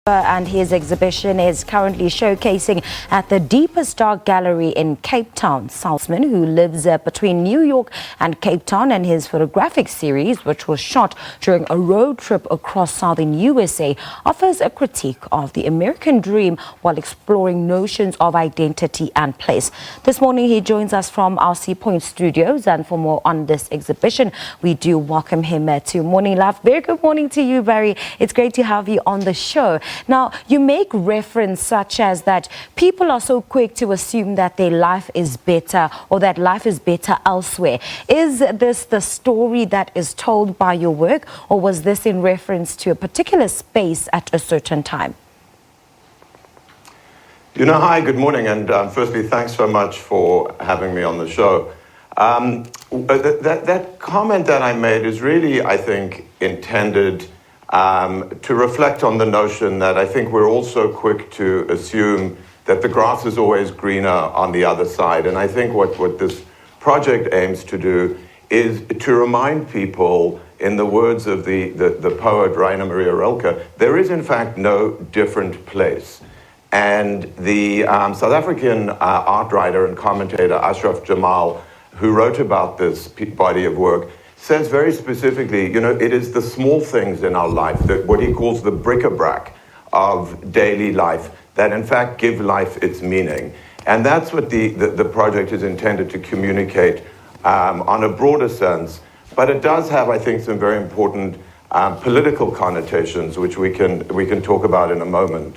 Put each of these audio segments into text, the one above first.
And his exhibition is currently showcasing at the Deepest Dark Gallery in Cape Town. Salzman, who lives between New York and Cape Town, and his photographic series, which was shot during a road trip across southern USA, offers a critique of the American dream while exploring notions of identity and place. This morning he joins us from our Seapoint Studios, and for more on this exhibition we do welcome him to Morning Live. Very good morning to you, Barry. It's great to have you on the show. Now, you make reference such as that people are so quick to assume that their life is better or that life is better elsewhere. Is this the story that is told by your work, or was this in reference to a particular space at a certain time? Hi, good morning, and firstly, thanks so much for having me on the show. That comment that I made is really, I think, intended to reflect on the notion that I think we're all so quick to assume that the grass is always greener on the other side. And I think what this project aims to do is to remind people, in the words of the poet Rainer Maria Rilke, there is in fact no different place. And the South African art writer and commentator Ashraf Jamal, who wrote about this body of work, says very specifically, it is the small things in our life, that what he calls the bric-a-brac of daily life, that in fact give life its meaning. And that's what the project is intended to communicate on a broader sense. But it does have, I think, some very important political connotations, which we can talk about in a moment.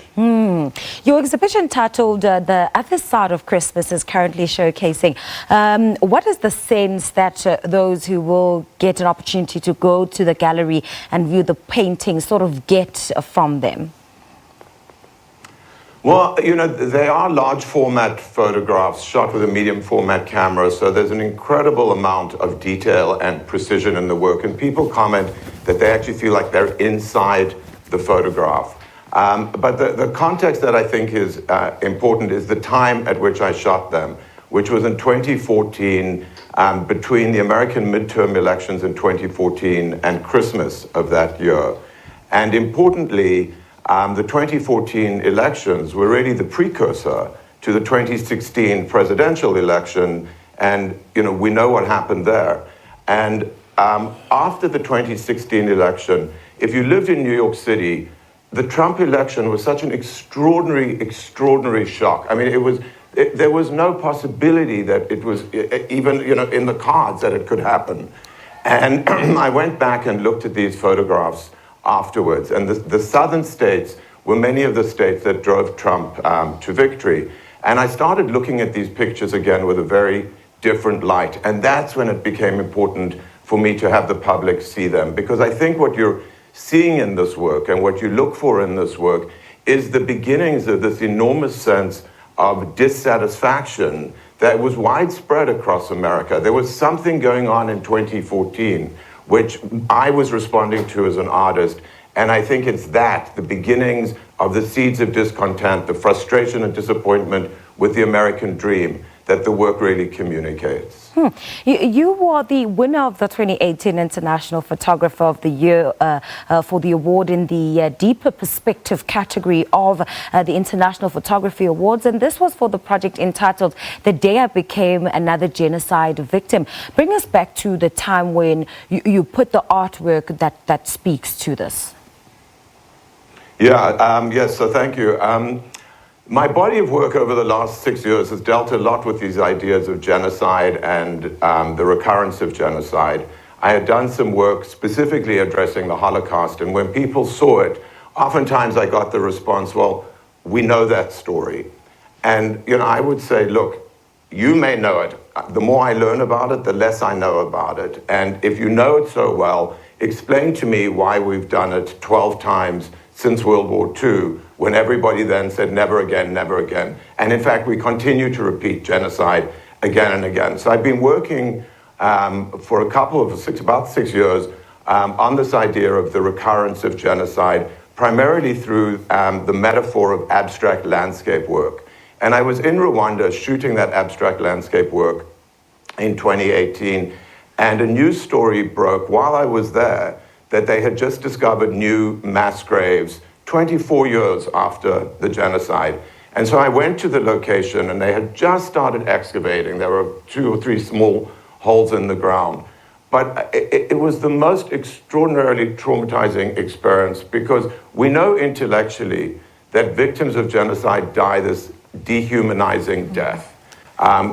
Your exhibition titled The Other Side of Christmas is currently showcasing. What is the sense that those who will get an opportunity to go to the gallery and view the painting sort of get from them? Well, they are large format photographs shot with a medium format camera, so there's an incredible amount of detail and precision in the work, and people comment that they actually feel like they're inside the photograph. But the context that I think is important is the time at which I shot them, which was in 2014, between the American midterm elections in 2014 and Christmas of that year. And importantly, the 2014 elections were really the precursor to the 2016 presidential election, and we know what happened there. And after the 2016 election, if you lived in New York City, the Trump election was such an extraordinary shock. I mean, there was no possibility that it was even in the cards that it could happen. And I went back and looked at these photographs afterwards, and the southern states were many of the states that drove Trump to victory. And I started looking at these pictures again with a very different light, and that's when it became important for me to have the public see them, because I think what you're seeing in this work and what you look for in this work is the beginnings of this enormous sense of dissatisfaction that was widespread across America. There was something going on in 2014 which I was responding to as an artist, and I think it's the beginnings of the seeds of discontent, the frustration and disappointment with the American dream, that the work really communicates. You were the winner of the 2018 International Photographer of the Year for the award in the Deeper Perspective category of the International Photography Awards, and this was for the project entitled The Day I Became Another Genocide Victim. Bring us back to the time when you put the artwork that speaks to this. Yes, so thank you. My body of work over the last 6 years has dealt a lot with these ideas of genocide and the recurrence of genocide. I had done some work specifically addressing the Holocaust, and when people saw it, oftentimes I got the response, well, we know that story. And I would say, look, you may know it. The more I learn about it, the less I know about it. And if you know it so well, explain to me why we've done it 12 times since World War II, when everybody then said never again, never again. And in fact, we continue to repeat genocide again and again. So I've been working for about 6 years on this idea of the recurrence of genocide, primarily through the metaphor of abstract landscape work. And I was in Rwanda shooting that abstract landscape work in 2018, and a news story broke while I was there that they had just discovered new mass graves 24 years after the genocide. And so I went to the location, and they had just started excavating. There were 2 or 3 small holes in the ground. But it was the most extraordinarily traumatizing experience, because we know intellectually that victims of genocide die this dehumanizing death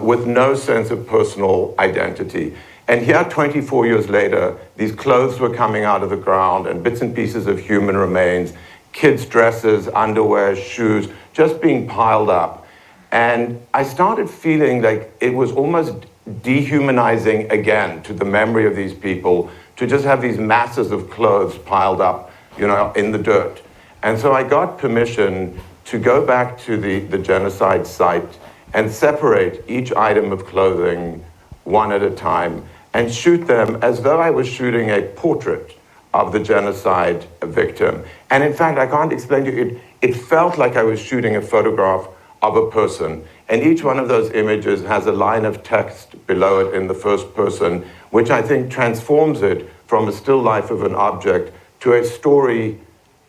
with no sense of personal identity. And here, 24 years later, these clothes were coming out of the ground and bits and pieces of human remains, kids' dresses, underwear, shoes, just being piled up. And I started feeling like it was almost dehumanizing again to the memory of these people to just have these masses of clothes piled up, in the dirt. And so I got permission to go back to the genocide site and separate each item of clothing one at a time and shoot them as though I was shooting a portrait of the genocide victim. And in fact, I can't explain to you, it felt like I was shooting a photograph of a person. And each one of those images has a line of text below it in the first person, which I think transforms it from a still life of an object to a story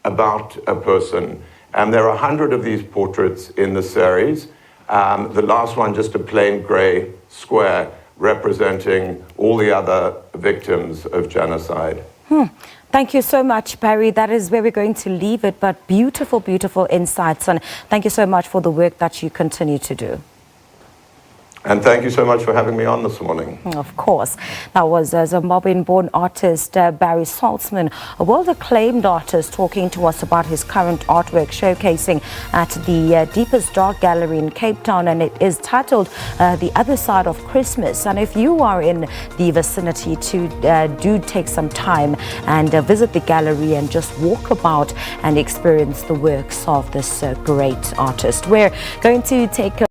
about a person. And there are 100 of these portraits in the series. The last one, just a plain gray square representing all the other victims of genocide. Thank you so much, Barry. That is where we're going to leave it, but beautiful, beautiful insights. And thank you so much for the work that you continue to do. And thank you so much for having me on this morning. Of course. That was Zimbabwean-born artist Barry Salzman, a world-acclaimed artist, talking to us about his current artwork showcasing at the Deepest Dark Gallery in Cape Town, and it is titled The Other Side of Christmas. And if you are in the vicinity, do take some time and visit the gallery and just walk about and experience the works of this great artist. We're going to take a